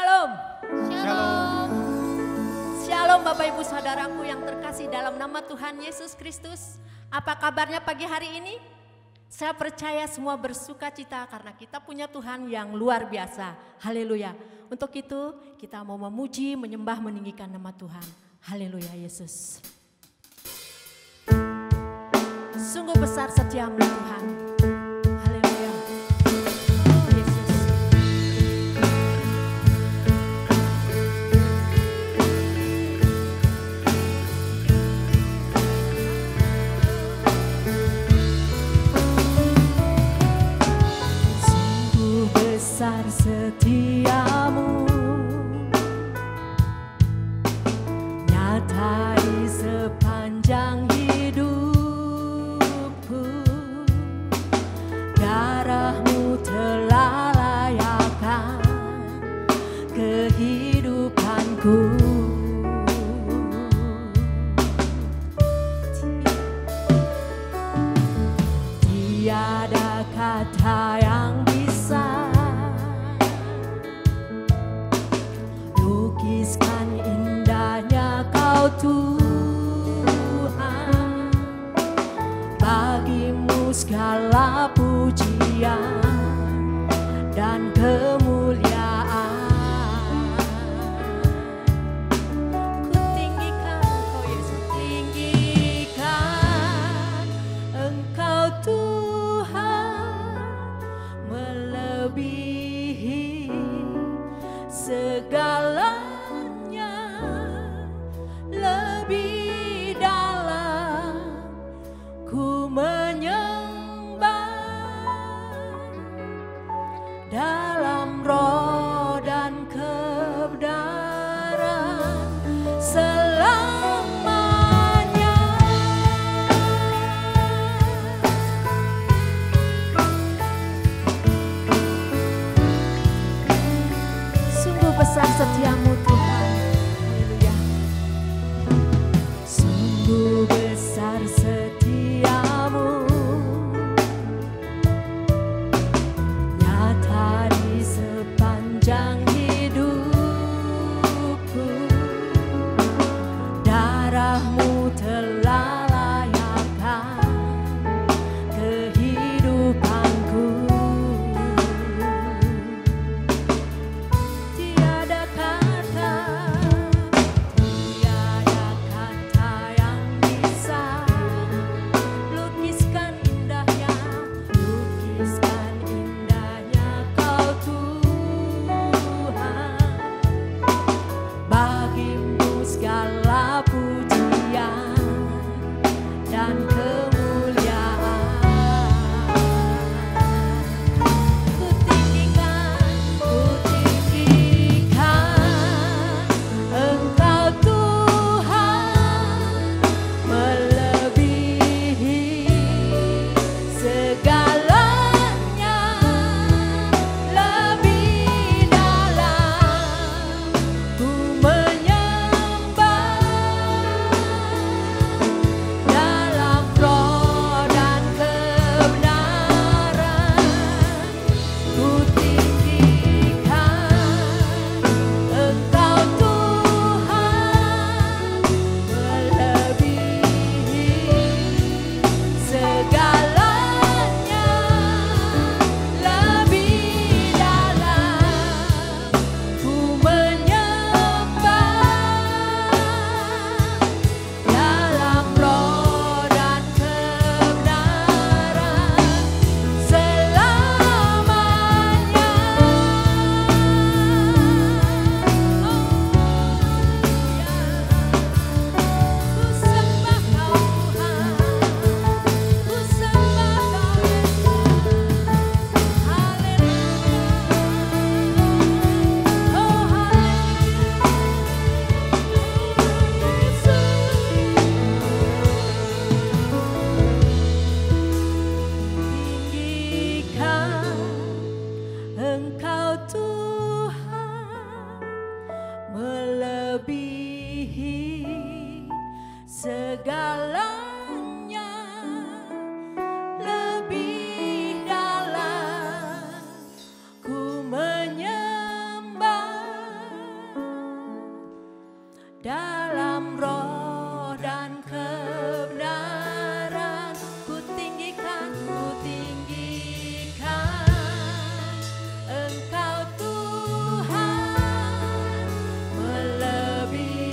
Shalom. Shalom. Shalom Bapak Ibu Saudaraku yang terkasih dalam nama Tuhan Yesus Kristus. Apa kabarnya pagi hari ini? Saya percaya semua bersuka cita karena kita punya Tuhan yang luar biasa. Haleluya. Untuk itu kita mau memuji, menyembah, meninggikan nama Tuhan. Haleluya Yesus. Sungguh besar setiamu Tuhan. Haleluya. Oh Yesus. Sungguh besar setiamu, nyata di sepanjang hidupku. Darahmu telah layakkan kehidupanku. Tiada kata yang bisa lukiskan indahnya Kau Tuhan. Bagimu segala pujian dan kemuliaan. Ku tinggikan Engkau Yesus, tinggikan Engkau Tuhan, melebihi segalanya, lebih dalam ku menyembah dalam roh dan kebenaran selamanya. Sungguh besar setiamu Tuhan. Haleluya. Sungguh besar setiamu, nyata di sepanjang hidupku. Darahmu telah layakkan kehidupanku. Tiada kata dalam roh dan kebenaran ku tinggikan Engkau Tuhan melebihi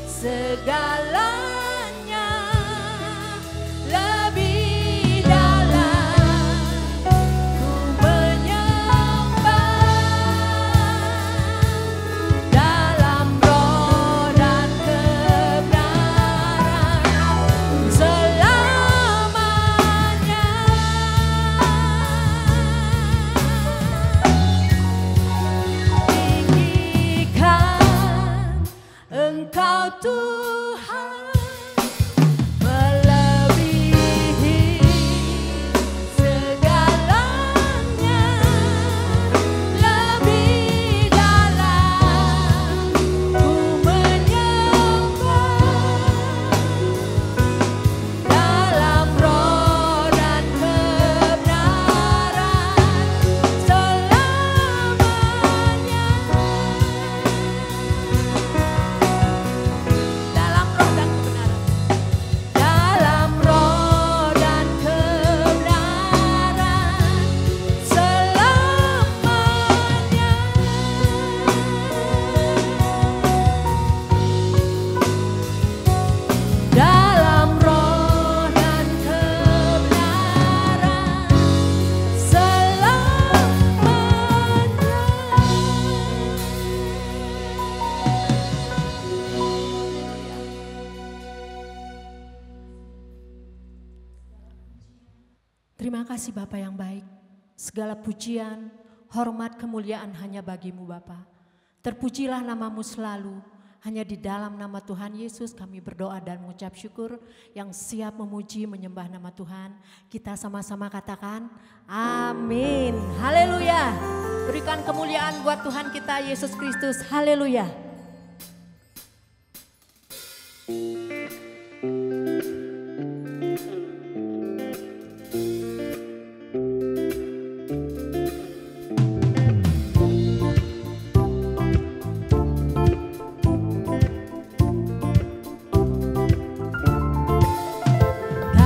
segalanya, lebih dalam ku menyembah dalam roh dan kebenaran selamanya. Tinggikan Engkau Tuhan melebihi segalanya, lebih dalam ku menyembah dalam roh dan kebenaran selamanya. Dalam roh dan kebenaran selamanya. Dalam roh dan kebenaran selamanya. Terima kasih Bapa yang baik. Segala pujian, hormat, kemuliaan hanya bagimu Bapa. Terpujilah namamu selalu. Hanya di dalam nama Tuhan Yesus kami berdoa dan mengucap syukur. Yang siap memuji menyembah nama Tuhan, kita sama-sama katakan amin. Haleluya. Berikan kemuliaan buat Tuhan kita Yesus Kristus. Haleluya.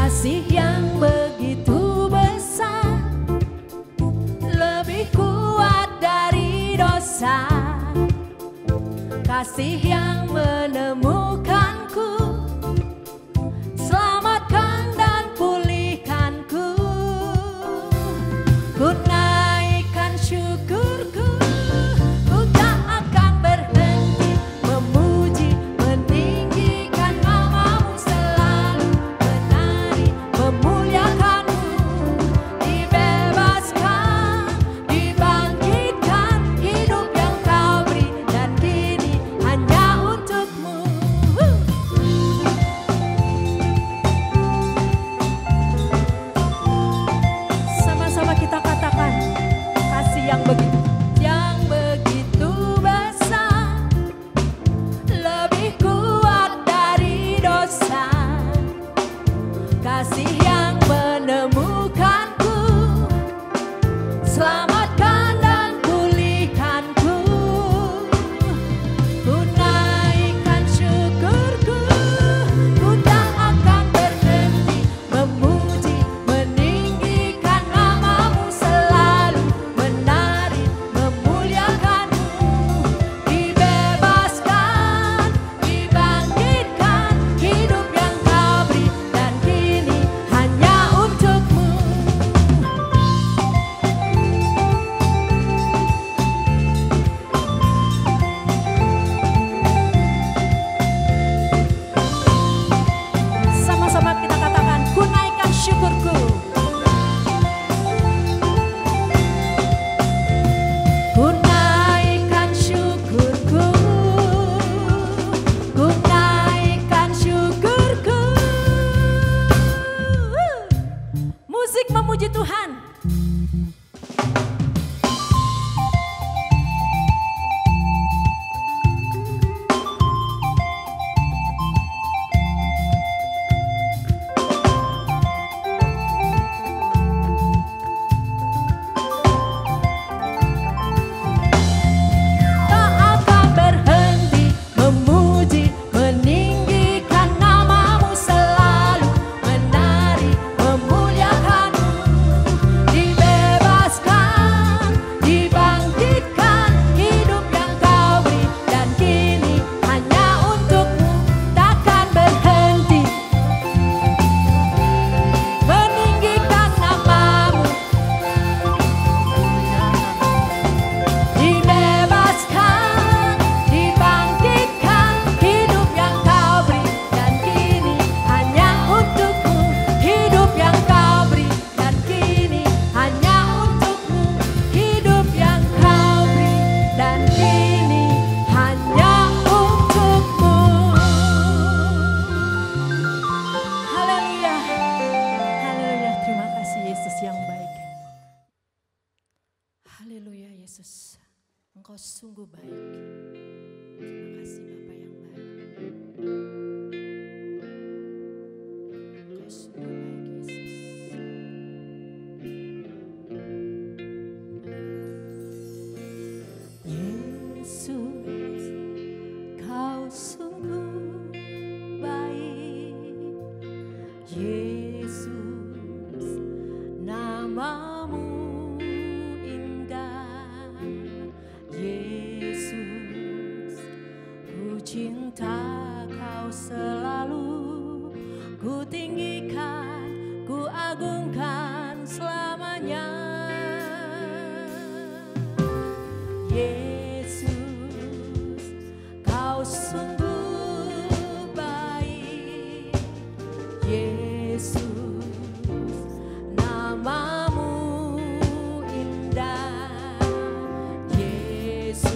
Kasih yang begitu besar, lebih kuat dari dosa. Kasih yang menemukanku, selamatkan dan pulihkanku. Ku naikkan syukurku, ku tak akan berhenti memuji, meninggikan namamu selalu, menari, memuliakanmu. Dibebaskan, dibangkitkan, hidup yang kau beri, dan kini hanya Engkau sungguh baik. Terima kasih Bapa yang baik. Engkau sungguh baik Yesus. Yesus, Kau sungguh baik. Yesus, namamu indah. Yesus, ku cinta Kau selalu, ku tinggikan, ku agungkan selamanya. Yesus, Kau sungguh baik. Yesus, namamu indah. Yesus,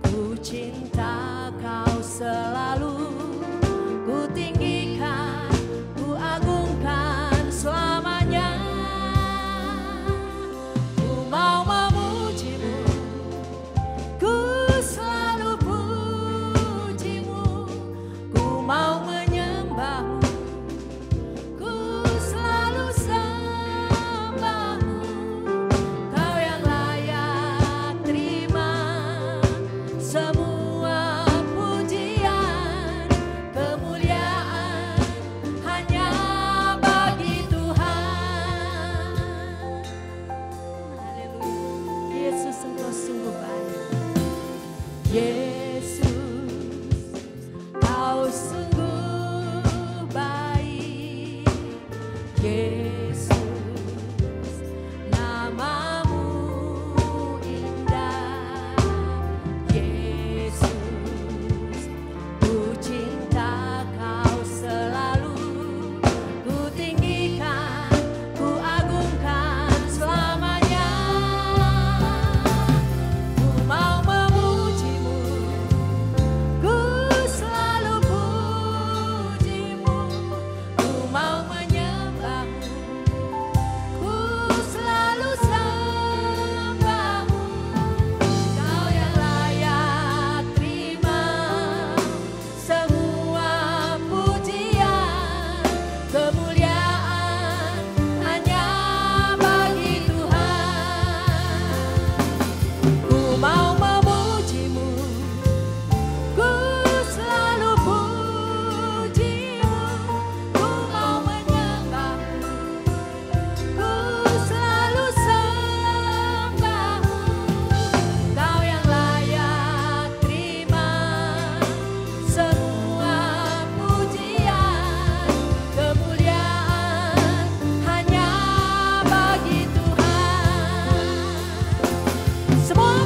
ku cinta Kau selalu, ku tinggikan, ku agungkan selamanya. Ku mau memujimu, ku selalu pujimu, ku mau menyembahmu, ku selalu sembahmu. Kau yang layak terima semua pujian, kemuliaan hanya bagi Tuhan. Haleluya. Yesus, Engkau sungguh baik. Yesus, Kau sungguh baik. Yesus, namamu indah. Yesus, ku cinta Kau selalu, ku tinggikan, ku agungkan selamanya. Ku mau memujimu, ku selalu pujimu, ku mau menyembahmu, ku selalu sembahmu. Kau yang layak terima semua pujian, kemuliaan hanya bagi Tuhan. Ku mau memujimu, ku selalu pujimu, ku mau menyembahmu, ku selalu sembahmu. Kau yang layak terima semua pujian, kemuliaan hanya bagi Tuhan. Semua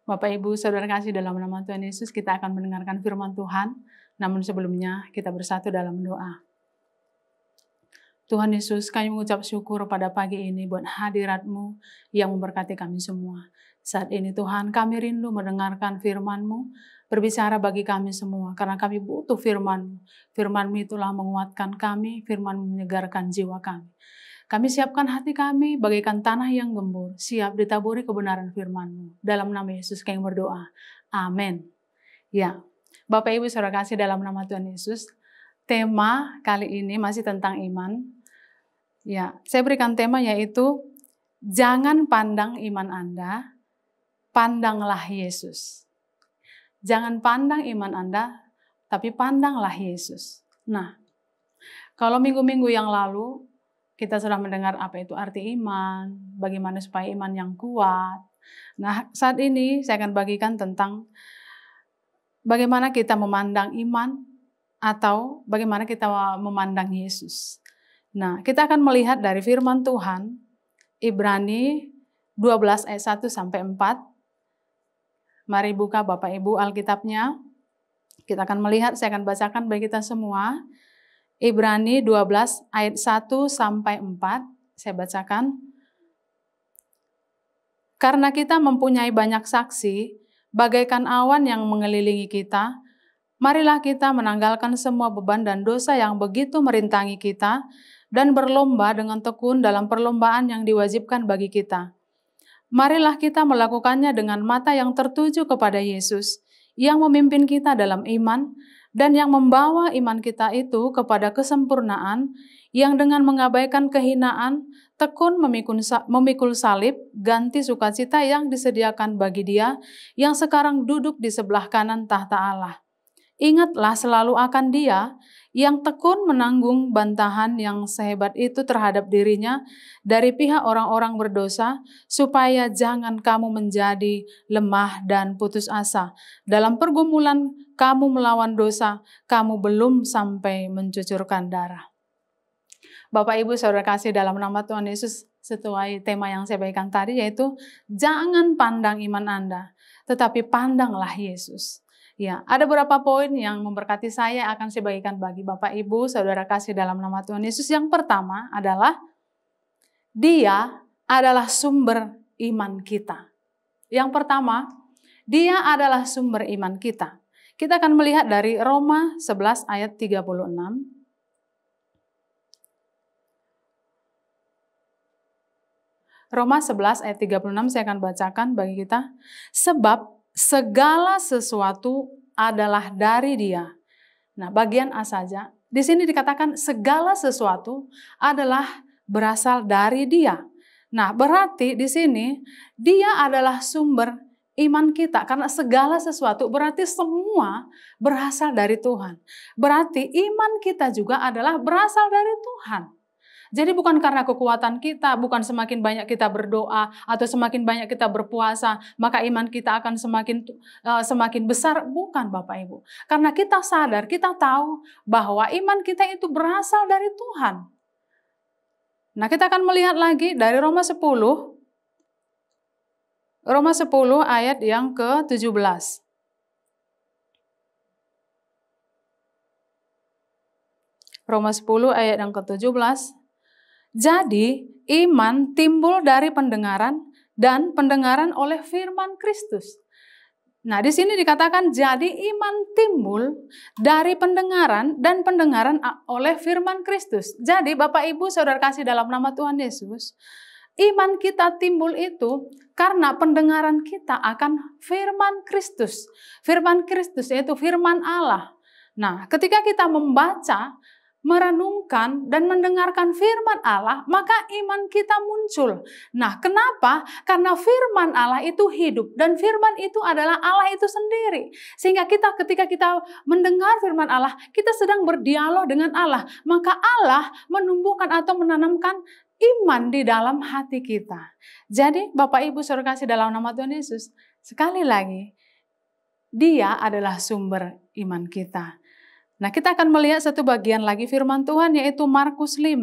Bapak, Ibu, Saudara kasih dalam nama Tuhan Yesus, kita akan mendengarkan firman Tuhan. Namun sebelumnya kita bersatu dalam doa. Tuhan Yesus, kami mengucap syukur pada pagi ini buat hadirat-Mu yang memberkati kami semua. Saat ini Tuhan, kami rindu mendengarkan firman-Mu, berbicara bagi kami semua, karena kami butuh firman-Mu. Firman-Mu itulah menguatkan kami, firman-Mu menyegarkan jiwa kami. Kami siapkan hati kami bagaikan tanah yang gembur, siap ditaburi kebenaran firman-Mu. Dalam nama Yesus kami berdoa. Amin. Ya, Bapak Ibu Saudara kasih dalam nama Tuhan Yesus, tema kali ini masih tentang iman. Ya, saya berikan tema yaitu jangan pandang iman Anda, pandanglah Yesus. Jangan pandang iman Anda, tapi pandanglah Yesus. Nah, kalau minggu-minggu yang lalu kita sudah mendengar apa itu arti iman, bagaimana supaya iman yang kuat. Nah, saat ini saya akan bagikan tentang bagaimana kita memandang iman atau bagaimana kita memandang Yesus. Nah, kita akan melihat dari firman Tuhan, Ibrani 12 ayat 1 sampai 4. Mari buka Bapak Ibu Alkitabnya. Kita akan melihat, saya akan bacakan bagi kita semua. Ibrani 12 ayat 1 sampai 4. Saya bacakan. Karena kita mempunyai banyak saksi, bagaikan awan yang mengelilingi kita, marilah kita menanggalkan semua beban dan dosa yang begitu merintangi kita, dan berlomba dengan tekun dalam perlombaan yang diwajibkan bagi kita. Marilah kita melakukannya dengan mata yang tertuju kepada Yesus, yang memimpin kita dalam iman, dan yang membawa iman kita itu kepada kesempurnaan, yang dengan mengabaikan kehinaan, tekun memikul salib, ganti sukacita yang disediakan bagi Dia, yang sekarang duduk di sebelah kanan tahta Allah. Ingatlah selalu akan Dia yang tekun menanggung bantahan yang sehebat itu terhadap dirinya dari pihak orang-orang berdosa, supaya jangan kamu menjadi lemah dan putus asa. Dalam pergumulan kamu melawan dosa, kamu belum sampai mencucurkan darah. Bapak Ibu Saudara kasih dalam nama Tuhan Yesus, sesuai tema yang saya bagikan tadi, yaitu jangan pandang iman Anda, tetapi pandanglah Yesus. Ya, ada beberapa poin yang memberkati saya akan saya bagikan bagi Bapak Ibu Saudara kasih dalam nama Tuhan Yesus. Yang pertama adalah Dia adalah sumber iman kita. Yang pertama, Dia adalah sumber iman kita. Kita akan melihat dari Roma 11 ayat 36. Roma 11 ayat 36 saya akan bacakan bagi kita. Sebab segala sesuatu adalah dari Dia. Nah, bagian A saja. Di sini dikatakan segala sesuatu adalah berasal dari Dia. Nah, berarti di sini Dia adalah sumber iman kita. Karena segala sesuatu berarti semua berasal dari Tuhan. Berarti iman kita juga adalah berasal dari Tuhan. Jadi bukan karena kekuatan kita, bukan semakin banyak kita berdoa atau semakin banyak kita berpuasa, maka iman kita akan semakin besar. Bukan Bapak Ibu. Karena kita sadar, kita tahu bahwa iman kita itu berasal dari Tuhan. Nah, kita akan melihat lagi dari Roma 10. Roma 10 ayat yang ke-17. Roma 10 ayat yang ke-17. Jadi, iman timbul dari pendengaran dan pendengaran oleh firman Kristus. Nah, di sini dikatakan jadi iman timbul dari pendengaran dan pendengaran oleh firman Kristus. Jadi, Bapak Ibu Saudara kasih dalam nama Tuhan Yesus, iman kita timbul itu karena pendengaran kita akan firman Kristus. Firman Kristus yaitu firman Allah. Nah, ketika kita membaca, merenungkan dan mendengarkan firman Allah, maka iman kita muncul. Nah, kenapa? Karena firman Allah itu hidup dan firman itu adalah Allah itu sendiri. Sehingga ketika kita mendengar firman Allah, kita sedang berdialog dengan Allah. Maka Allah menumbuhkan atau menanamkan iman di dalam hati kita. Jadi, Bapak Ibu Saudara kasih dalam nama Tuhan Yesus, sekali lagi, Dia adalah sumber iman kita. Nah, kita akan melihat satu bagian lagi firman Tuhan, yaitu Markus 5.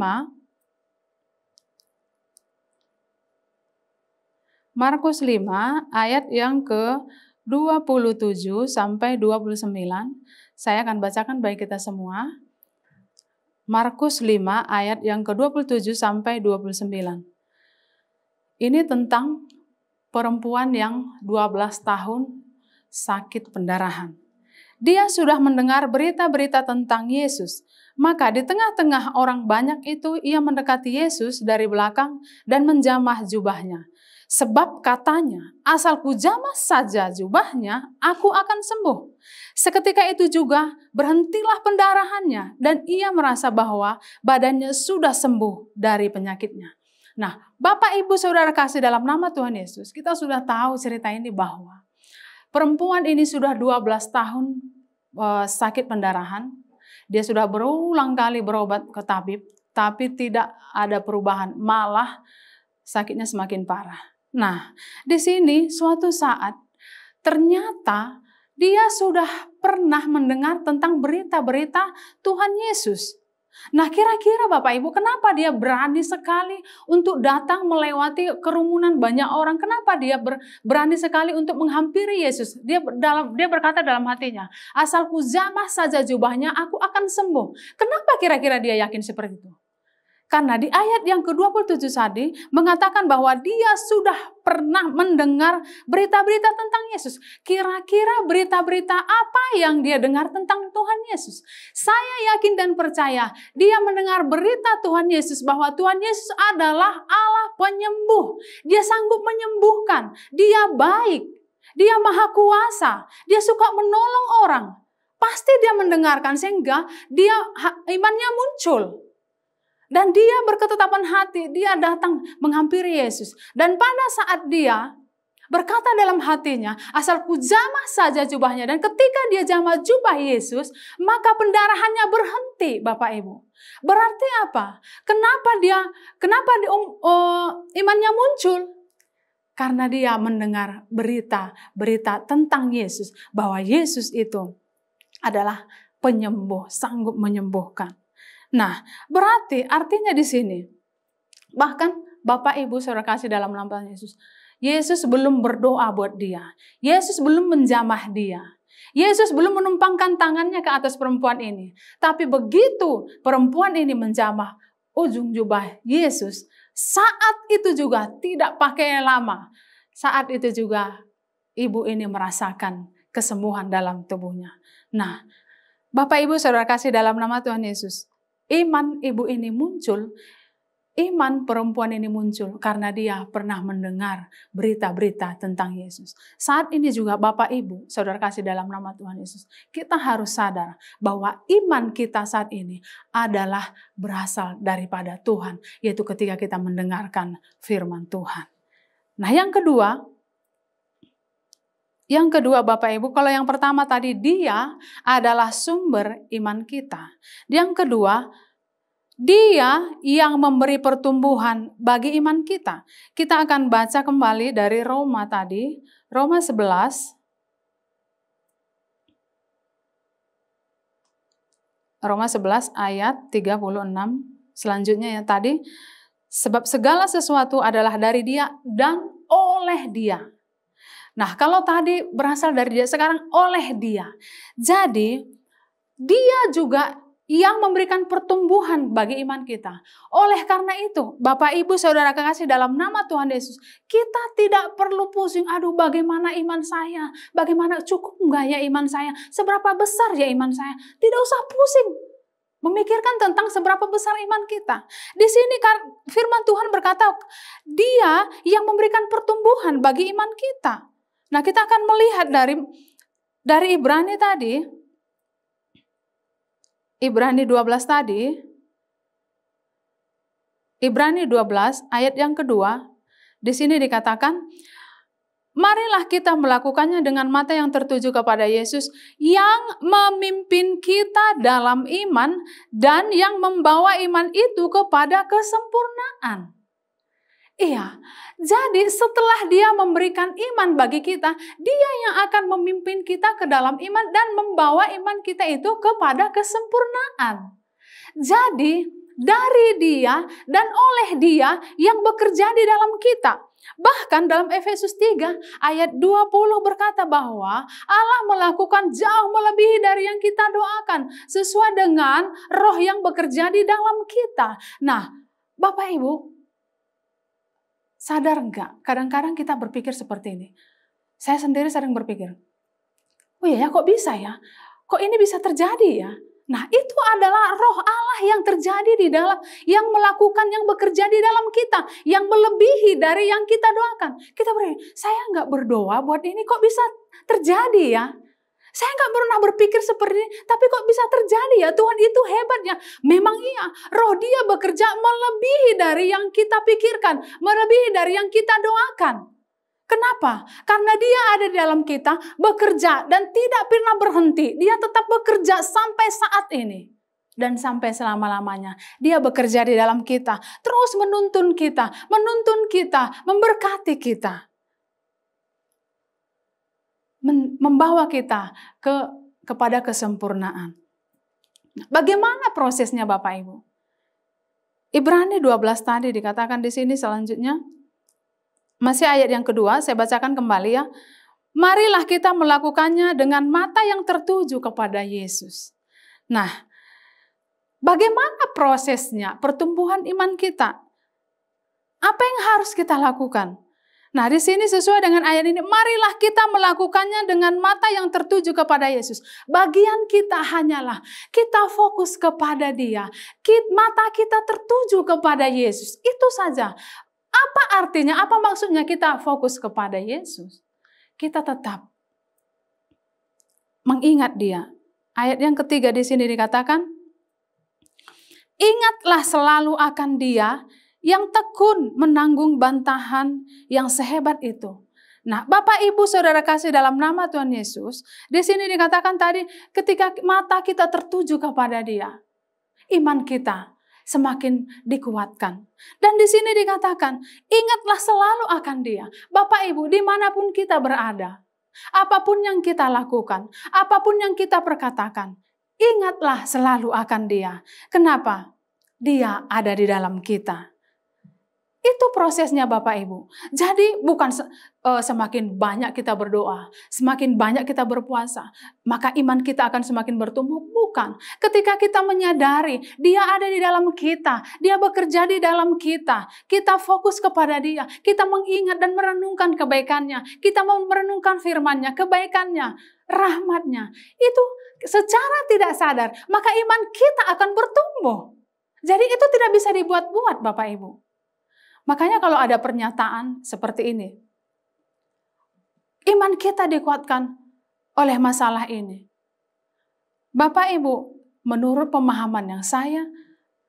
Markus 5 ayat yang ke-27 sampai 29. Saya akan bacakan bagi kita semua. Markus 5 ayat yang ke-27 sampai 29. Ini tentang perempuan yang 12 tahun sakit pendarahan. Dia sudah mendengar berita-berita tentang Yesus. Maka di tengah-tengah orang banyak itu ia mendekati Yesus dari belakang dan menjamah jubahnya. Sebab katanya, asal kujamah saja jubahnya, aku akan sembuh. Seketika itu juga berhentilah pendarahannya dan ia merasa bahwa badannya sudah sembuh dari penyakitnya. Nah, Bapak Ibu Saudara kasih dalam nama Tuhan Yesus, kita sudah tahu cerita ini bahwa perempuan ini sudah 12 tahun sakit pendarahan. Dia sudah berulang kali berobat ke tabib, tapi tidak ada perubahan, malah sakitnya semakin parah. Nah, di sini suatu saat ternyata dia sudah pernah mendengar tentang berita-berita Tuhan Yesus. Nah, kira-kira Bapak Ibu, kenapa dia berani sekali untuk datang melewati kerumunan banyak orang? Kenapa dia berani sekali untuk menghampiri Yesus? Dia berkata dalam hatinya, asal kujamah saja jubahnya, aku akan sembuh. Kenapa kira-kira dia yakin seperti itu? Karena di ayat yang ke-27 tadi mengatakan bahwa dia sudah pernah mendengar berita-berita tentang Yesus. Kira-kira berita-berita apa yang dia dengar tentang Tuhan Yesus? Saya yakin dan percaya dia mendengar berita Tuhan Yesus bahwa Tuhan Yesus adalah Allah penyembuh. Dia sanggup menyembuhkan. Dia baik. Dia maha kuasa. Dia suka menolong orang. Pasti dia mendengarkan sehingga dia imannya muncul. Dan dia berketetapan hati, dia datang menghampiri Yesus. Dan pada saat dia berkata dalam hatinya, asal kujamah saja jubahnya. Dan ketika dia jamah jubah Yesus, maka pendarahannya berhenti, Bapak Ibu. Berarti apa? Kenapa imannya muncul? Karena dia mendengar berita tentang Yesus. Bahwa Yesus itu adalah penyembuh, sanggup menyembuhkan. Nah, berarti artinya di sini, bahkan Bapak Ibu Saudara kasih dalam nama Yesus, Yesus belum berdoa buat dia. Yesus belum menjamah dia. Yesus belum menumpangkan tangannya ke atas perempuan ini. Tapi begitu perempuan ini menjamah ujung jubah Yesus, saat itu juga tidak pakai lama. Saat itu juga ibu ini merasakan kesembuhan dalam tubuhnya. Nah, Bapak Ibu Saudara kasih dalam nama Tuhan Yesus, iman ibu ini muncul, iman perempuan ini muncul karena dia pernah mendengar berita-berita tentang Yesus. Saat ini juga Bapak Ibu, Saudara kasih dalam nama Tuhan Yesus, kita harus sadar bahwa iman kita saat ini adalah berasal daripada Tuhan, yaitu ketika kita mendengarkan firman Tuhan. Nah, yang kedua Bapak Ibu, kalau yang pertama tadi dia adalah sumber iman kita. Yang kedua, dia yang memberi pertumbuhan bagi iman kita. Kita akan baca kembali dari Roma tadi, Roma 11. Roma 11 ayat 36. Selanjutnya yang tadi, sebab segala sesuatu adalah dari dia dan oleh dia. Nah, kalau tadi berasal dari dia, sekarang oleh dia. Jadi, dia juga yang memberikan pertumbuhan bagi iman kita. Oleh karena itu, Bapak Ibu Saudara kekasih dalam nama Tuhan Yesus, kita tidak perlu pusing, aduh bagaimana iman saya, bagaimana cukup enggak ya iman saya, seberapa besar ya iman saya. Tidak usah pusing memikirkan tentang seberapa besar iman kita. Di sini kan firman Tuhan berkata, dia yang memberikan pertumbuhan bagi iman kita. Nah, kita akan melihat dari Ibrani tadi, Ibrani 12 tadi, Ibrani 12 ayat yang kedua, di sini dikatakan, marilah kita melakukannya dengan mata yang tertuju kepada Yesus yang memimpin kita dalam iman dan yang membawa iman itu kepada kesempurnaan. Iya, jadi setelah dia memberikan iman bagi kita, dia yang akan memimpin kita ke dalam iman dan membawa iman kita itu kepada kesempurnaan. Jadi dari dia dan oleh dia yang bekerja di dalam kita. Bahkan dalam Efesus 3 ayat 20 berkata bahwa Allah melakukan jauh melebihi dari yang kita doakan sesuai dengan roh yang bekerja di dalam kita. Nah, Bapak Ibu, sadar enggak? Kadang-kadang kita berpikir seperti ini. Saya sendiri sering berpikir, oh iya ya, kok bisa ya? Kok ini bisa terjadi ya? Nah, itu adalah roh Allah yang terjadi di dalam, yang melakukan, yang bekerja di dalam kita, yang melebihi dari yang kita doakan. Kita berpikir, saya nggak berdoa buat ini, kok bisa terjadi ya? Saya nggak pernah berpikir seperti ini, tapi kok bisa terjadi ya? Tuhan itu hebatnya. Memang iya, roh Dia bekerja melebihi dari yang kita pikirkan, melebihi dari yang kita doakan. Kenapa? Karena Dia ada di dalam kita, bekerja dan tidak pernah berhenti. Dia tetap bekerja sampai saat ini. Dan sampai selama-lamanya. Dia bekerja di dalam kita. Terus menuntun kita, memberkati kita. Membawa kita kepada kesempurnaan. Bagaimana prosesnya Bapak Ibu? Ibrani 12 tadi dikatakan di sini selanjutnya. Masih ayat yang kedua, saya bacakan kembali ya. Marilah kita melakukannya dengan mata yang tertuju kepada Yesus. Nah, bagaimana prosesnya pertumbuhan iman kita? Apa yang harus kita lakukan? Nah, di sini sesuai dengan ayat ini, marilah kita melakukannya dengan mata yang tertuju kepada Yesus. Bagian kita hanyalah kita fokus kepada Dia. Mata kita tertuju kepada Yesus. Itu saja. Apa artinya, apa maksudnya kita fokus kepada Yesus? Kita tetap mengingat Dia. Ayat yang ketiga di sini dikatakan, ingatlah selalu akan Dia yang tekun menanggung bantahan yang sehebat itu. Nah, Bapak Ibu Saudara kasih dalam nama Tuhan Yesus, di sini dikatakan tadi ketika mata kita tertuju kepada Dia, iman kita semakin dikuatkan. Dan di sini dikatakan, ingatlah selalu akan Dia. Bapak Ibu, dimanapun kita berada, apapun yang kita lakukan, apapun yang kita perkatakan, ingatlah selalu akan Dia. Kenapa? Dia ada di dalam kita. Itu prosesnya Bapak Ibu. Jadi bukan semakin banyak kita berdoa, semakin banyak kita berpuasa, maka iman kita akan semakin bertumbuh. Bukan. Ketika kita menyadari Dia ada di dalam kita, Dia bekerja di dalam kita, kita fokus kepada Dia, kita mengingat dan merenungkan kebaikannya, kita merenungkan firman-Nya, kebaikannya, rahmat-Nya. Itu secara tidak sadar, maka iman kita akan bertumbuh. Jadi itu tidak bisa dibuat-buat Bapak Ibu. Makanya kalau ada pernyataan seperti ini, iman kita dikuatkan oleh masalah ini. Bapak Ibu, menurut pemahaman yang saya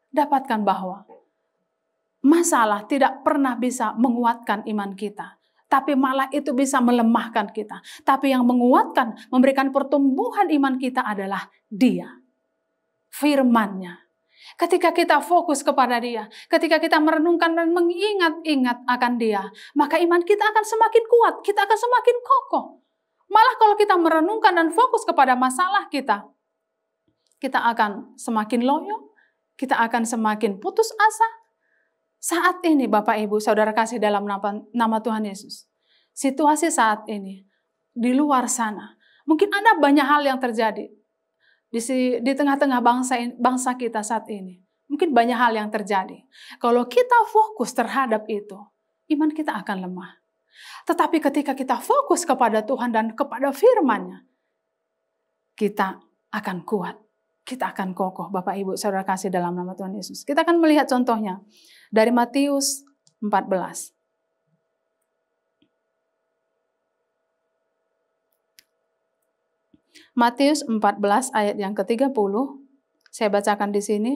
dapatkan bahwa masalah tidak pernah bisa menguatkan iman kita. Tapi malah itu bisa melemahkan kita. Tapi yang menguatkan, memberikan pertumbuhan iman kita adalah Dia. Firman-Nya. Ketika kita fokus kepada Dia, ketika kita merenungkan dan mengingat-ingat akan Dia, maka iman kita akan semakin kuat, kita akan semakin kokoh. Malah kalau kita merenungkan dan fokus kepada masalah kita akan semakin loyo, kita akan semakin putus asa. Saat ini Bapak Ibu Saudara kasih dalam nama Tuhan Yesus, situasi saat ini di luar sana, mungkin ada banyak hal yang terjadi. Di tengah-tengah bangsa kita saat ini. Mungkin banyak hal yang terjadi. Kalau kita fokus terhadap itu, iman kita akan lemah. Tetapi ketika kita fokus kepada Tuhan dan kepada firman-Nya, kita akan kuat. Kita akan kokoh. Bapak Ibu Saudara kasih dalam nama Tuhan Yesus. Kita akan melihat contohnya dari Matius 14. Matius 14 ayat yang ke-30, saya bacakan di sini.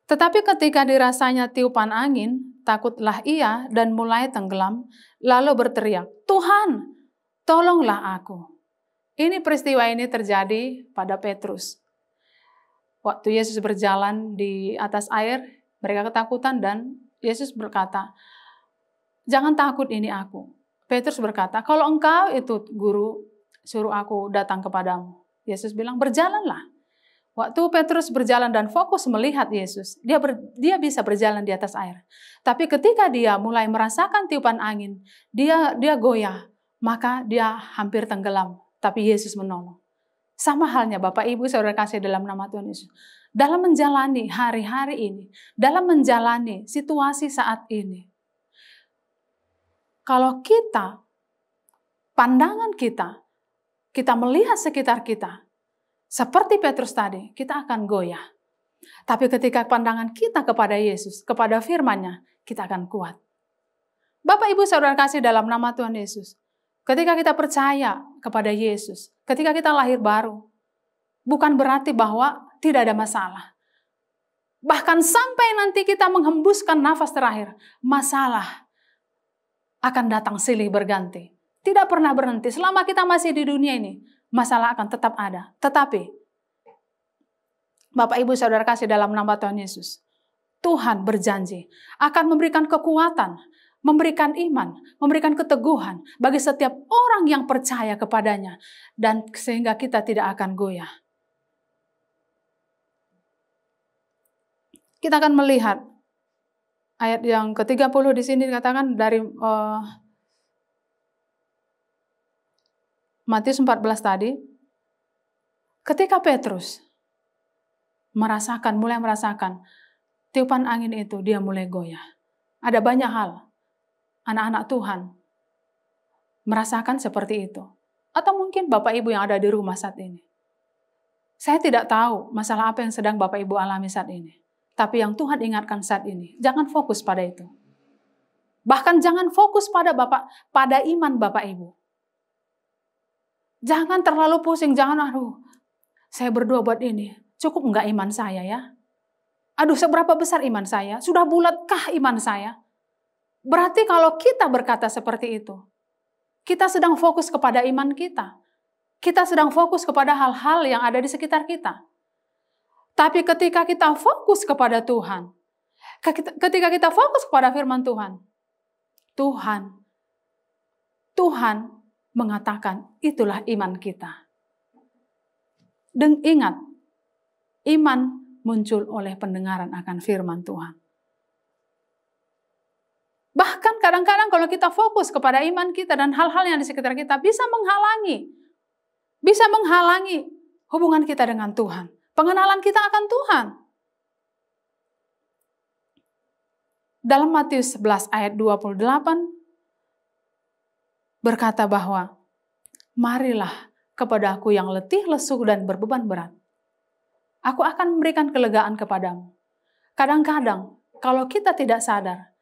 Tetapi ketika dirasanya tiupan angin, takutlah ia dan mulai tenggelam, lalu berteriak, Tuhan, tolonglah aku. Ini peristiwa ini terjadi pada Petrus. Waktu Yesus berjalan di atas air, mereka ketakutan dan Yesus berkata, jangan takut, ini aku. Petrus berkata, kalau engkau itu guru, suruh aku datang kepadamu. Yesus bilang, berjalanlah. Waktu Petrus berjalan dan fokus melihat Yesus, dia bisa berjalan di atas air. Tapi ketika dia mulai merasakan tiupan angin, dia goyah, maka dia hampir tenggelam. Tapi Yesus menolong. Sama halnya Bapak Ibu Saudara kasih dalam nama Tuhan Yesus. Dalam menjalani hari-hari ini, dalam menjalani situasi saat ini, kalau kita, pandangan kita melihat sekitar kita, seperti Petrus tadi, kita akan goyah. Tapi ketika pandangan kita kepada Yesus, kepada firman-Nya, kita akan kuat. Bapak Ibu Saudara kasih dalam nama Tuhan Yesus, ketika kita percaya kepada Yesus, ketika kita lahir baru, bukan berarti bahwa tidak ada masalah. Bahkan sampai nanti kita menghembuskan nafas terakhir, masalah akan datang silih berganti. Tidak pernah berhenti. Selama kita masih di dunia ini, masalah akan tetap ada. Tetapi, Bapak Ibu Saudara kasih dalam nama Tuhan Yesus, Tuhan berjanji akan memberikan kekuatan, memberikan iman, memberikan keteguhan bagi setiap orang yang percaya kepadanya. Dan sehingga kita tidak akan goyah. Kita akan melihat ayat yang ke-30 di sini dikatakan dari Matius 14 tadi, ketika Petrus mulai merasakan tiupan angin itu, dia mulai goyah. Ada banyak hal anak-anak Tuhan merasakan seperti itu. Atau mungkin Bapak Ibu yang ada di rumah saat ini. Saya tidak tahu masalah apa yang sedang Bapak Ibu alami saat ini. Tapi yang Tuhan ingatkan saat ini, jangan fokus pada itu. Bahkan jangan fokus pada iman Bapak Ibu. Jangan terlalu pusing, saya berdoa buat ini, cukup enggak iman saya ya? Aduh, seberapa besar iman saya? Sudah bulatkah iman saya? Berarti kalau kita berkata seperti itu, kita sedang fokus kepada iman kita. Kita sedang fokus kepada hal-hal yang ada di sekitar kita. Tapi ketika kita fokus kepada Tuhan, ketika kita fokus kepada firman Tuhan, Tuhan mengatakan itulah iman kita. Dan ingat, iman muncul oleh pendengaran akan firman Tuhan. Bahkan kadang-kadang kalau kita fokus kepada iman kita dan hal-hal yang di sekitar kita bisa menghalangi hubungan kita dengan Tuhan. Pengenalan kita akan Tuhan. Dalam Matius 11 ayat 28 berkata bahwa marilah kepadaku yang letih, lesu, dan berbeban berat. Aku akan memberikan kelegaan kepadamu. Kadang-kadang kalau kita tidak sadar,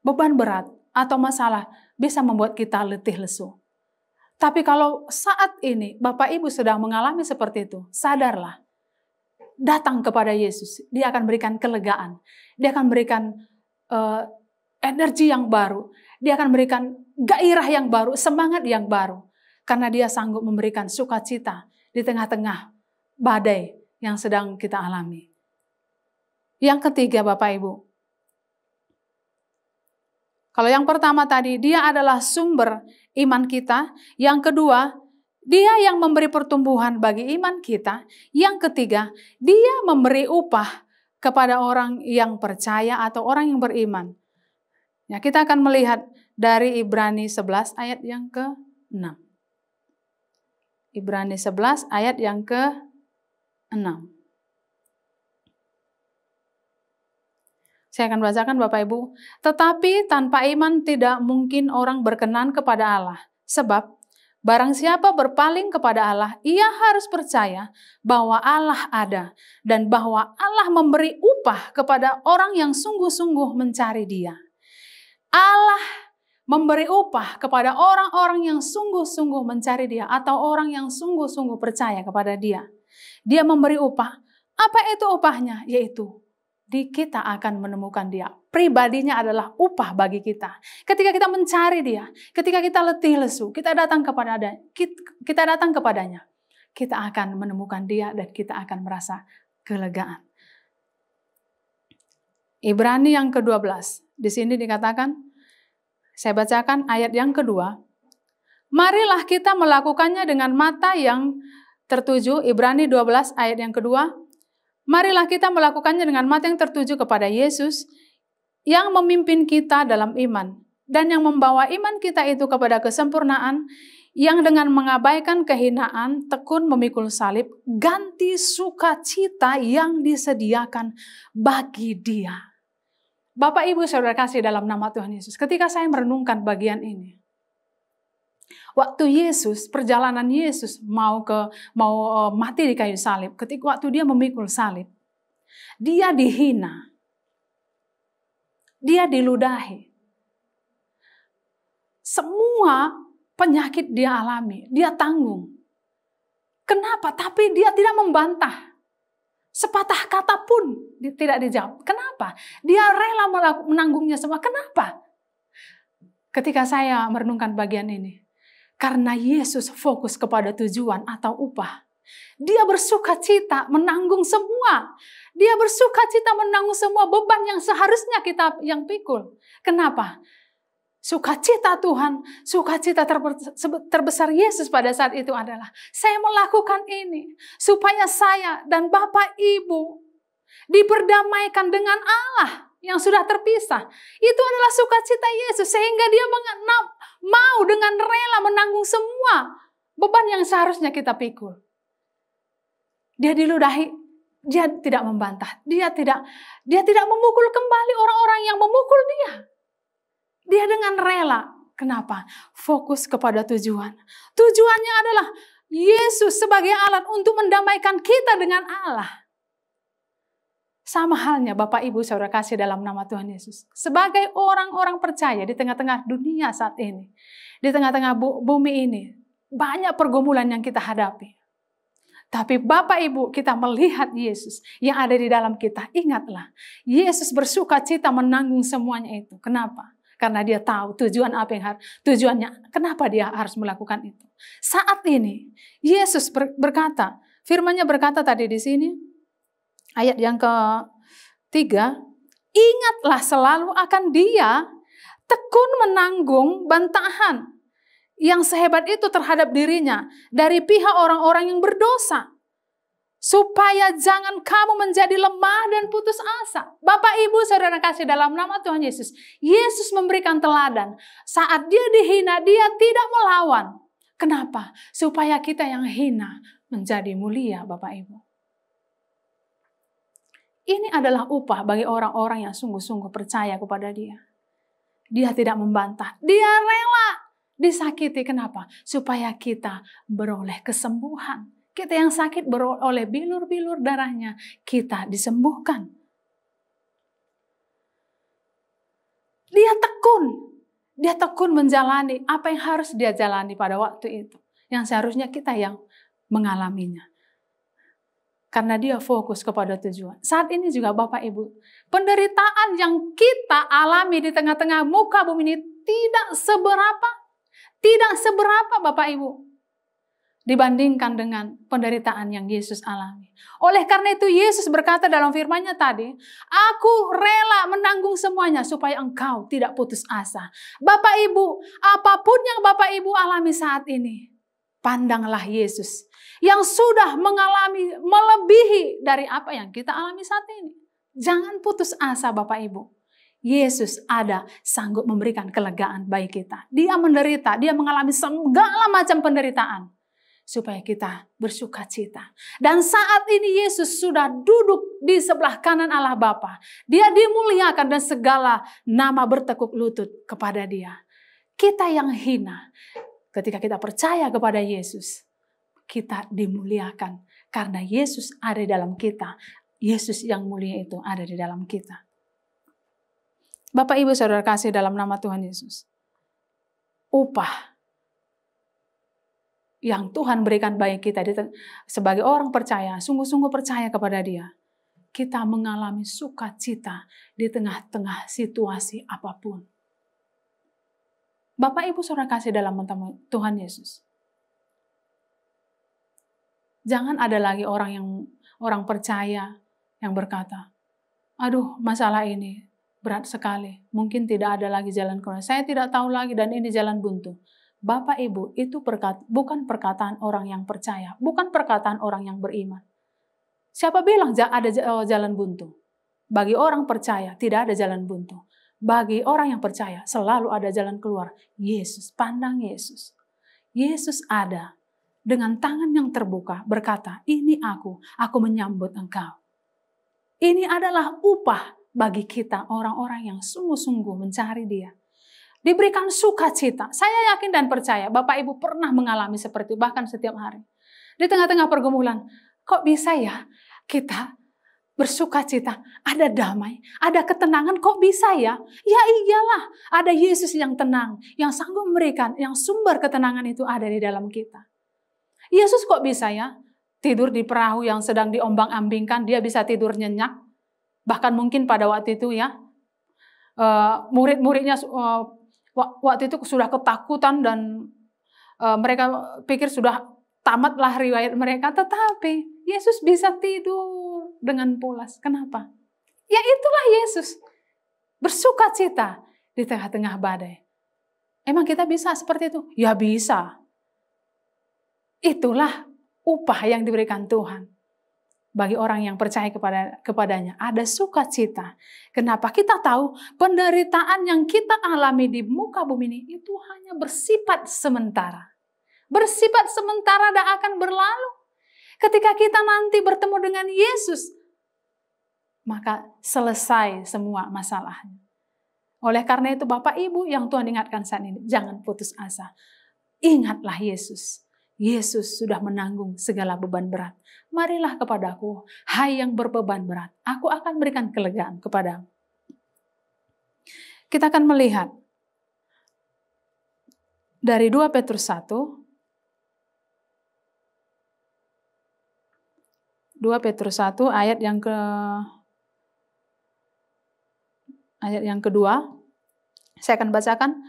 beban berat atau masalah bisa membuat kita letih, lesu. Tapi kalau saat ini Bapak Ibu sedang mengalami seperti itu, sadarlah. Datang kepada Yesus, Dia akan berikan kelegaan. Dia akan berikan energi yang baru. Dia akan berikan gairah yang baru, semangat yang baru. Karena Dia sanggup memberikan sukacita di tengah-tengah badai yang sedang kita alami. Yang ketiga Bapak Ibu, kalau yang pertama tadi, Dia adalah sumber iman kita. Yang kedua, Dia yang memberi pertumbuhan bagi iman kita. Yang ketiga, Dia memberi upah kepada orang yang percaya atau orang yang beriman. Ya, kita akan melihat dari Ibrani 11 ayat yang ke-6. Ibrani 11 ayat yang ke-6. Saya akan bacakan Bapak Ibu. Tetapi tanpa iman tidak mungkin orang berkenan kepada Allah. Sebab barang siapa berpaling kepada Allah, ia harus percaya bahwa Allah ada. Dan bahwa Allah memberi upah kepada orang yang sungguh-sungguh mencari Dia. Allah memberi upah kepada orang-orang yang sungguh-sungguh mencari Dia. Atau orang yang sungguh-sungguh percaya kepada Dia. Dia memberi upah. Apa itu upahnya? Yaitu kita akan menemukan Dia. Pribadinya adalah upah bagi kita. Ketika kita mencari Dia, ketika kita letih lesu, kita datang kepadanya, kita akan menemukan Dia dan kita akan merasa kelegaan. Ibrani yang ke-12. Di sini dikatakan, saya bacakan ayat yang kedua. Marilah kita melakukannya dengan mata yang tertuju, Ibrani 12 ayat yang kedua, marilah kita melakukannya dengan mata yang tertuju kepada Yesus yang memimpin kita dalam iman dan yang membawa iman kita itu kepada kesempurnaan, yang dengan mengabaikan kehinaan tekun memikul salib, ganti sukacita yang disediakan bagi Dia. Bapak Ibu Saudara kasih dalam nama Tuhan Yesus, ketika saya merenungkan bagian ini, waktu Yesus, perjalanan Yesus mau mati di kayu salib, ketika waktu Dia memikul salib, Dia dihina, Dia diludahi. Semua penyakit Dia alami, Dia tanggung. Kenapa? Tapi Dia tidak membantah. Sepatah kata pun tidak dijawab. Kenapa? Dia rela menanggungnya semua. Kenapa? Ketika saya merenungkan bagian ini, karena Yesus fokus kepada tujuan atau upah. Dia bersuka cita menanggung semua. Dia bersuka cita menanggung semua beban yang seharusnya kita yang pikul. Kenapa? Sukacita Tuhan, sukacita terbesar Yesus pada saat itu adalah, saya melakukan ini supaya saya dan Bapak Ibu diperdamaikan dengan Allah yang sudah terpisah. Itu adalah sukacita Yesus, sehingga Dia mau dengan rela menanggung semua beban yang seharusnya kita pikul. Dia diludahi, Dia tidak membantah, Dia tidak memukul kembali orang-orang yang memukul Dia. Dia dengan rela. Kenapa? Fokus kepada tujuan. Tujuannya adalah Yesus sebagai alat untuk mendamaikan kita dengan Allah. Sama halnya Bapak Ibu Saudara kasih dalam nama Tuhan Yesus. Sebagai orang-orang percaya di tengah-tengah dunia saat ini. Di tengah-tengah bumi ini. Banyak pergumulan yang kita hadapi. Tapi Bapak Ibu, kita melihat Yesus yang ada di dalam kita. Ingatlah, Yesus bersuka cita menanggung semuanya itu. Kenapa? Karena Dia tahu tujuannya, kenapa Dia harus melakukan itu. Saat ini, Yesus berkata, firman-Nya berkata tadi di sini, ayat yang ke-3, ingatlah selalu akan Dia, tekun menanggung bantahan yang sehebat itu terhadap dirinya dari pihak orang-orang yang berdosa. Supaya jangan kamu menjadi lemah dan putus asa. Bapak Ibu Saudara kasih dalam nama Tuhan Yesus. Yesus memberikan teladan. Saat Dia dihina, Dia tidak melawan. Kenapa? Supaya kita yang hina menjadi mulia, Bapak Ibu. Ini adalah upah bagi orang-orang yang sungguh-sungguh percaya kepada Dia. Dia tidak membantah. Dia rela disakiti. Kenapa? Supaya kita beroleh kesembuhan. Kita yang sakit beroleh bilur-bilur darahnya, kita disembuhkan. Dia tekun menjalani apa yang harus Dia jalani pada waktu itu. Yang seharusnya kita yang mengalaminya. Karena Dia fokus kepada tujuan. Saat ini juga Bapak Ibu, penderitaan yang kita alami di tengah-tengah muka bumi ini tidak seberapa Bapak Ibu. Dibandingkan dengan penderitaan yang Yesus alami. Oleh karena itu Yesus berkata dalam firman-Nya tadi, aku rela menanggung semuanya supaya engkau tidak putus asa. Bapak Ibu, apapun yang Bapak Ibu alami saat ini, pandanglah Yesus yang sudah mengalami melebihi dari apa yang kita alami saat ini. Jangan putus asa Bapak Ibu. Yesus ada sanggup memberikan kelegaan bagi kita. Dia menderita, Dia mengalami segala macam penderitaan. Supaya kita bersuka cita. Dan saat ini Yesus sudah duduk di sebelah kanan Allah Bapa. Dia dimuliakan dan segala nama bertekuk lutut kepada Dia. Kita yang hina, ketika kita percaya kepada Yesus, kita dimuliakan. Karena Yesus ada di dalam kita. Yesus yang mulia itu ada di dalam kita. Bapak Ibu Saudara kasih dalam nama Tuhan Yesus. Upah yang Tuhan berikan bagi kita sebagai orang percaya, sungguh-sungguh percaya kepada Dia. Kita mengalami sukacita di tengah-tengah situasi apapun. Bapak Ibu Saudara kasih dalam Tuhan Yesus. Jangan ada lagi orang percaya yang berkata, aduh masalah ini berat sekali, mungkin tidak ada lagi jalan keluar. Saya tidak tahu lagi dan ini jalan buntu. Bapak Ibu, itu bukan perkataan orang yang percaya, bukan perkataan orang yang beriman. Siapa bilang ada jalan buntu? Bagi orang percaya tidak ada jalan buntu. Bagi orang yang percaya selalu ada jalan keluar. Yesus, pandang Yesus. Yesus ada dengan tangan yang terbuka berkata, ini aku menyambut engkau. Ini adalah upah bagi kita orang-orang yang sungguh-sungguh mencari Dia. Diberikan sukacita. Saya yakin dan percaya Bapak Ibu pernah mengalami seperti itu, bahkan setiap hari. Di tengah-tengah pergumulan, kok bisa ya kita bersukacita, ada damai, ada ketenangan, kok bisa ya? Ya iyalah, ada Yesus yang tenang, yang sanggup memberikan, yang sumber ketenangan itu ada di dalam kita. Yesus kok bisa ya? Tidur di perahu yang sedang diombang-ambingkan, dia bisa tidur nyenyak. Bahkan mungkin pada waktu itu ya, murid-muridnya waktu itu sudah ketakutan dan mereka pikir sudah tamatlah riwayat mereka. Tetapi Yesus bisa tidur dengan pulas. Kenapa? Ya itulah Yesus. Bersukacita di tengah-tengah badai. Emang kita bisa seperti itu? Ya bisa. Itulah upah yang diberikan Tuhan. Bagi orang yang percaya kepadanya, ada sukacita. Kenapa? Kita tahu penderitaan yang kita alami di muka bumi ini itu hanya bersifat sementara. Bersifat sementara dan akan berlalu. Ketika kita nanti bertemu dengan Yesus, maka selesai semua masalahnya. Oleh karena itu Bapak Ibu yang Tuhan ingatkan saat ini, jangan putus asa. Ingatlah Yesus. Yesus sudah menanggung segala beban berat. Marilah kepadaku, hai yang berbeban berat. Aku akan berikan kelegaan kepadamu. Kita akan melihat dari 2 Petrus 1. 2 Petrus 1 ayat yang kedua. Saya akan bacakan.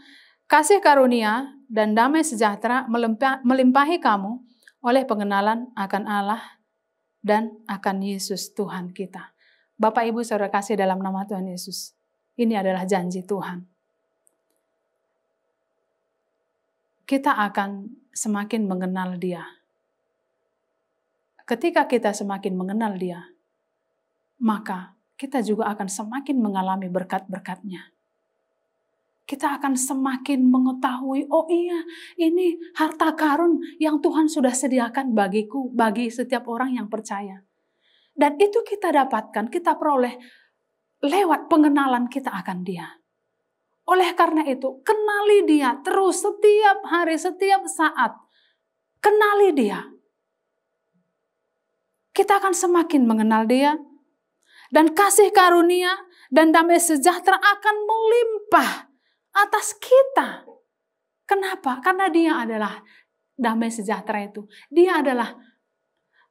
Kasih karunia dan damai sejahtera melimpahi kamu oleh pengenalan akan Allah dan akan Yesus Tuhan kita. Bapak Ibu saudara kasih dalam nama Tuhan Yesus. Ini adalah janji Tuhan. Kita akan semakin mengenal Dia. Ketika kita semakin mengenal Dia, maka kita juga akan semakin mengalami berkat-berkat-Nya. Kita akan semakin mengetahui, oh iya, ini harta karun yang Tuhan sudah sediakan bagiku, bagi setiap orang yang percaya. Dan itu kita dapatkan, kita peroleh lewat pengenalan kita akan Dia. Oleh karena itu, kenali Dia terus setiap hari, setiap saat. Kenali Dia. Kita akan semakin mengenal Dia. Dan kasih karunia dan damai sejahtera akan melimpah atas kita. Kenapa? Karena Dia adalah damai sejahtera itu. Dia adalah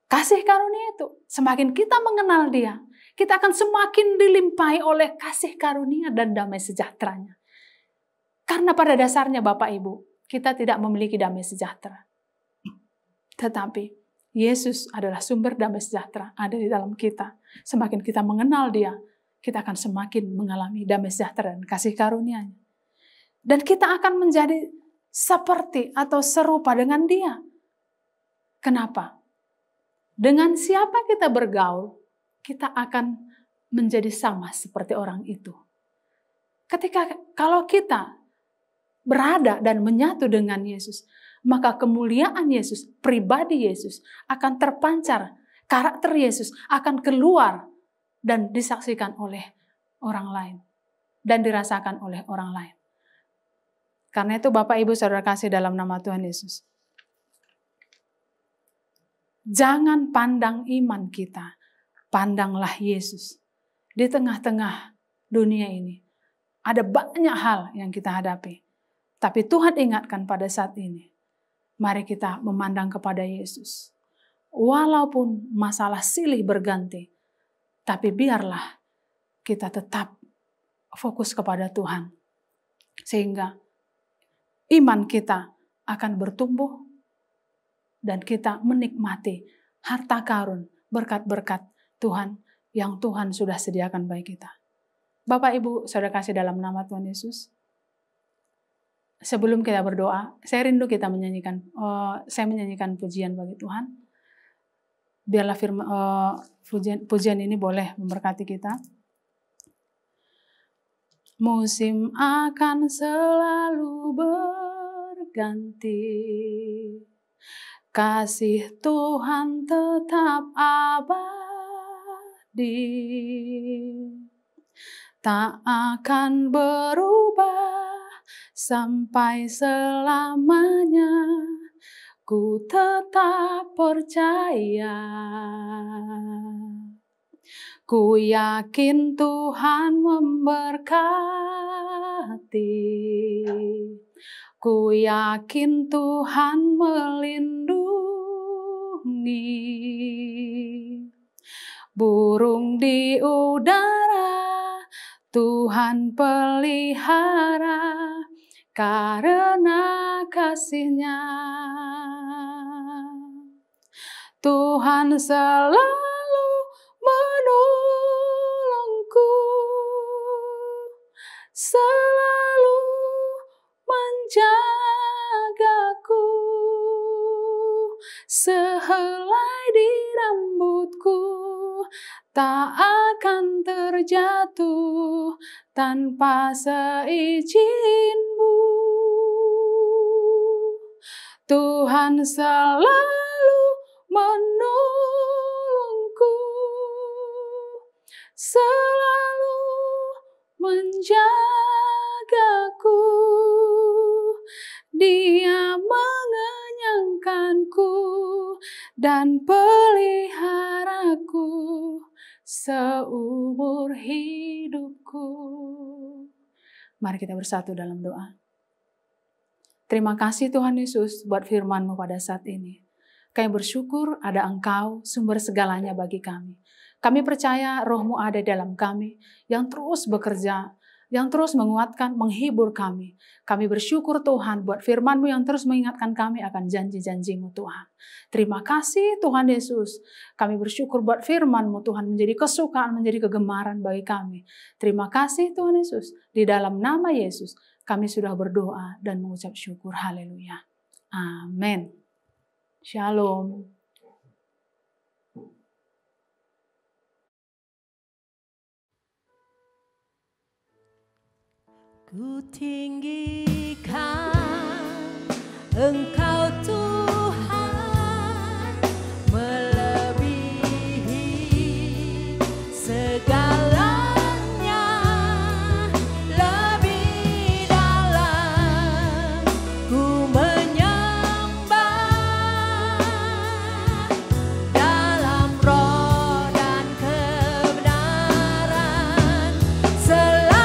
kasih karunia itu. Semakin kita mengenal Dia, kita akan semakin dilimpahi oleh kasih karunia dan damai sejahteranya. Karena pada dasarnya Bapak Ibu, kita tidak memiliki damai sejahtera. Tetapi Yesus adalah sumber damai sejahtera ada di dalam kita. Semakin kita mengenal Dia, kita akan semakin mengalami damai sejahtera dan kasih karunia-Nya. Dan kita akan menjadi seperti atau serupa dengan Dia. Kenapa? Dengan siapa kita bergaul, kita akan menjadi sama seperti orang itu. Kalau kita berada dan menyatu dengan Yesus, maka kemuliaan Yesus, pribadi Yesus akan terpancar. Karakter Yesus akan keluar dan disaksikan oleh orang lain. Dan dirasakan oleh orang lain. Karena itu Bapak Ibu saudara kasih dalam nama Tuhan Yesus. Jangan pandang iman kita, pandanglah Yesus. Di tengah-tengah dunia ini, ada banyak hal yang kita hadapi. Tapi Tuhan ingatkan pada saat ini, mari kita memandang kepada Yesus. Walaupun masalah silih berganti, tapi biarlah kita tetap fokus kepada Tuhan. Sehingga iman kita akan bertumbuh dan kita menikmati harta karun, berkat-berkat Tuhan yang Tuhan sudah sediakan bagi kita. Bapak Ibu saudara kasih dalam nama Tuhan Yesus. sebelum kita berdoa, saya rindu kita saya menyanyikan pujian bagi Tuhan. Biarlah pujian ini boleh memberkati kita. Musim akan selalu berganti, kasih Tuhan tetap abadi, tak akan berubah sampai selamanya. Ku tetap percaya, ku yakin Tuhan memberkati, ku yakin Tuhan melindungi. Burung di udara Tuhan pelihara, karena kasih-Nya. Tuhan selalu menolongku, selalu menjagaku, sehelai di rambutku tak akan terjatuh tanpa seizin-Mu. Tuhan selalu menolongku, selalu menjagaku, Dia mengenyangkanku dan peliharaku seumur hidupku. Mari kita bersatu dalam doa. Terima kasih Tuhan Yesus buat firman-Mu pada saat ini. Kami bersyukur ada Engkau, sumber segalanya bagi kami. Kami percaya Roh-Mu ada dalam kami, yang terus bekerja, yang terus menguatkan, menghibur kami. Kami bersyukur Tuhan buat firman-Mu yang terus mengingatkan kami akan janji-janji-Mu Tuhan. Terima kasih Tuhan Yesus. Kami bersyukur buat firman-Mu Tuhan menjadi kesukaan, menjadi kegemaran bagi kami. Terima kasih Tuhan Yesus. Di dalam nama Yesus kami sudah berdoa dan mengucap syukur. Haleluya. Amin. Shalom. Ku tinggikan Engkau Tuhan, melebihi segalanya, lebih dalam ku menyembah dalam roh dan kebenaran selamanya.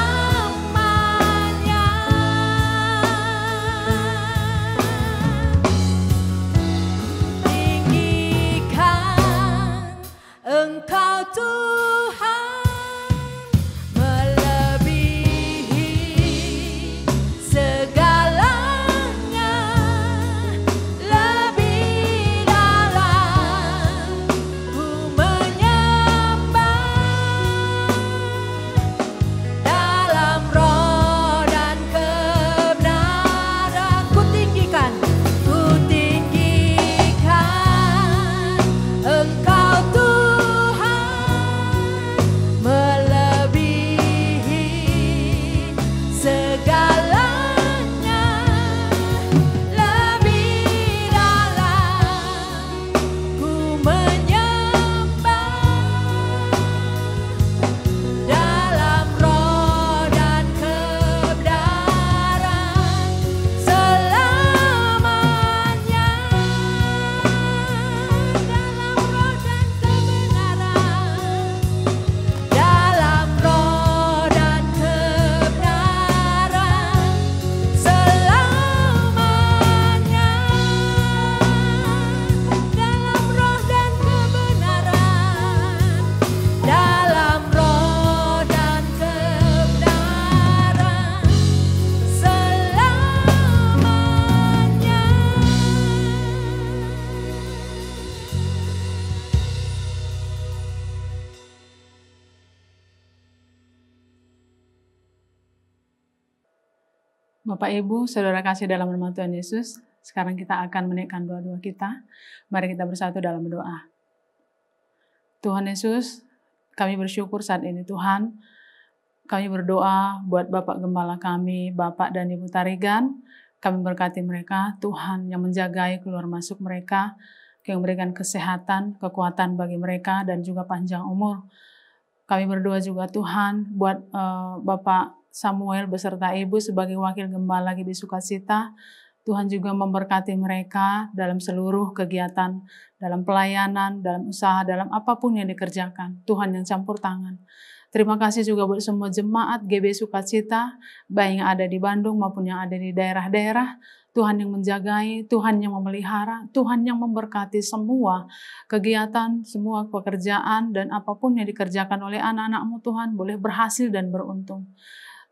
Bapak, Ibu, Saudara kasih dalam nama Tuhan Yesus, sekarang kita akan menaikkan doa-doa kita. Mari kita bersatu dalam doa. Tuhan Yesus, kami bersyukur saat ini Tuhan. Kami berdoa buat Bapak Gembala kami, Bapak dan Ibu Tarigan. Kami berkati mereka, Tuhan yang menjagai keluar masuk mereka, yang memberikan kesehatan, kekuatan bagi mereka, dan juga panjang umur. Kami berdoa juga Tuhan buat Bapak Samuel beserta Ibu sebagai wakil gembala GBI Sukacita. Tuhan juga memberkati mereka dalam seluruh kegiatan, dalam pelayanan, dalam usaha, dalam apapun yang dikerjakan. Tuhan yang campur tangan. Terima kasih juga buat semua jemaat GBI Sukacita, baik yang ada di Bandung maupun yang ada di daerah-daerah. Tuhan yang menjagai, Tuhan yang memelihara, Tuhan yang memberkati semua kegiatan, semua pekerjaan, dan apapun yang dikerjakan oleh anak-anak-Mu Tuhan boleh berhasil dan beruntung.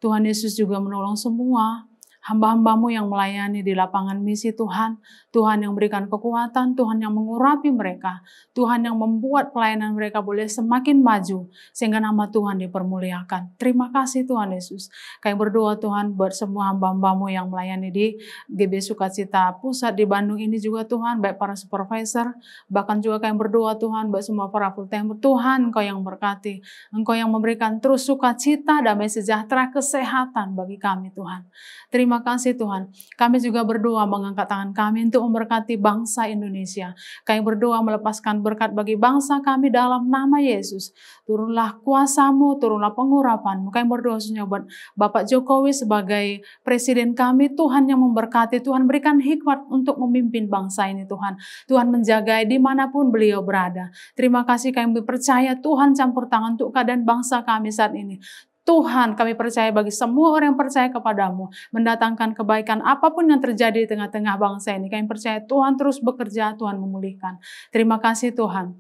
Tuhan Yesus juga menolong semua hamba-hamba-Mu yang melayani di lapangan misi Tuhan. Tuhan yang berikan kekuatan, Tuhan yang mengurapi mereka. Tuhan yang membuat pelayanan mereka boleh semakin maju sehingga nama Tuhan dipermuliakan. Terima kasih Tuhan Yesus. Kami berdoa Tuhan buat semua hamba-hamba-Mu yang melayani di GBI Sukacita Pusat di Bandung ini juga Tuhan, baik para supervisor, bahkan juga kami berdoa Tuhan buat semua para full timer. Tuhan Engkau yang berkati, Engkau yang memberikan terus sukacita, damai sejahtera, kesehatan bagi kami Tuhan. Terima kasih Tuhan. Kami juga berdoa mengangkat tangan kami untuk memberkati bangsa Indonesia. Kami berdoa melepaskan berkat bagi bangsa kami dalam nama Yesus. Turunlah kuasa-Mu, turunlah pengurapan-Mu. Kami berdoa khususnya buat Bapak Jokowi sebagai presiden kami. Tuhan yang memberkati, Tuhan berikan hikmat untuk memimpin bangsa ini Tuhan. Tuhan menjagai dimanapun beliau berada. Terima kasih kami percaya Tuhan campur tangan untuk keadaan bangsa kami saat ini. Tuhan, kami percaya bagi semua orang yang percaya kepadamu, mendatangkan kebaikan apapun yang terjadi di tengah-tengah bangsa ini. Kami percaya Tuhan terus bekerja, Tuhan memulihkan. Terima kasih Tuhan.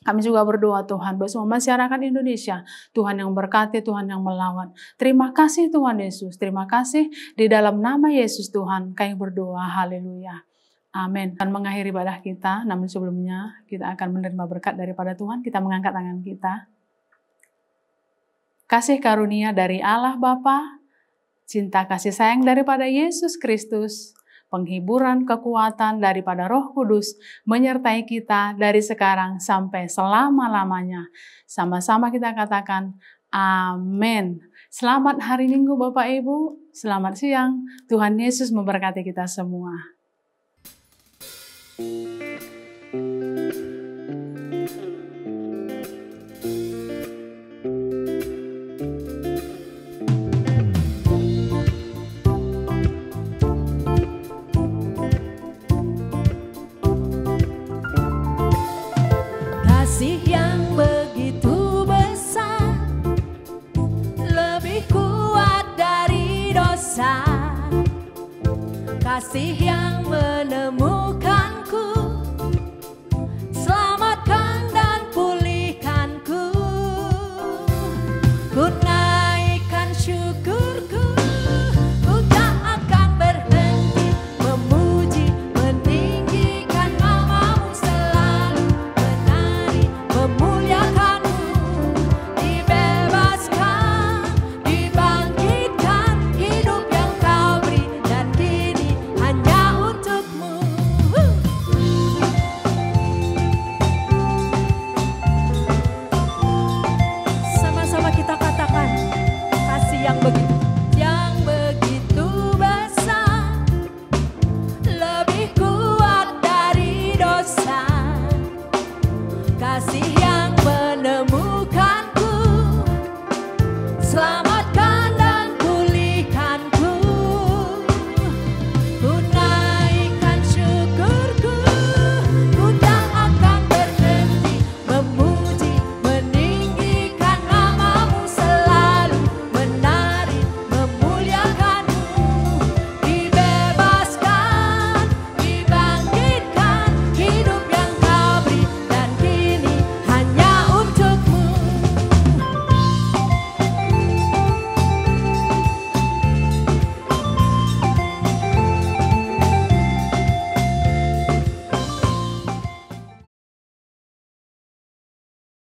Kami juga berdoa Tuhan, buat semua masyarakat Indonesia, Tuhan yang berkati, Tuhan yang melawan. Terima kasih Tuhan Yesus, terima kasih di dalam nama Yesus Tuhan, kami berdoa, haleluya. Amin. Dan mengakhiri ibadah kita, namun sebelumnya kita akan menerima berkat daripada Tuhan, kita mengangkat tangan kita. Kasih karunia dari Allah Bapa, cinta kasih sayang daripada Yesus Kristus, penghiburan kekuatan daripada Roh Kudus menyertai kita dari sekarang sampai selama-lamanya. Sama-sama kita katakan amin. Selamat hari Minggu Bapak Ibu, selamat siang. Tuhan Yesus memberkati kita semua. Kasih yang begitu besar, lebih kuat dari dosa. Kasih yang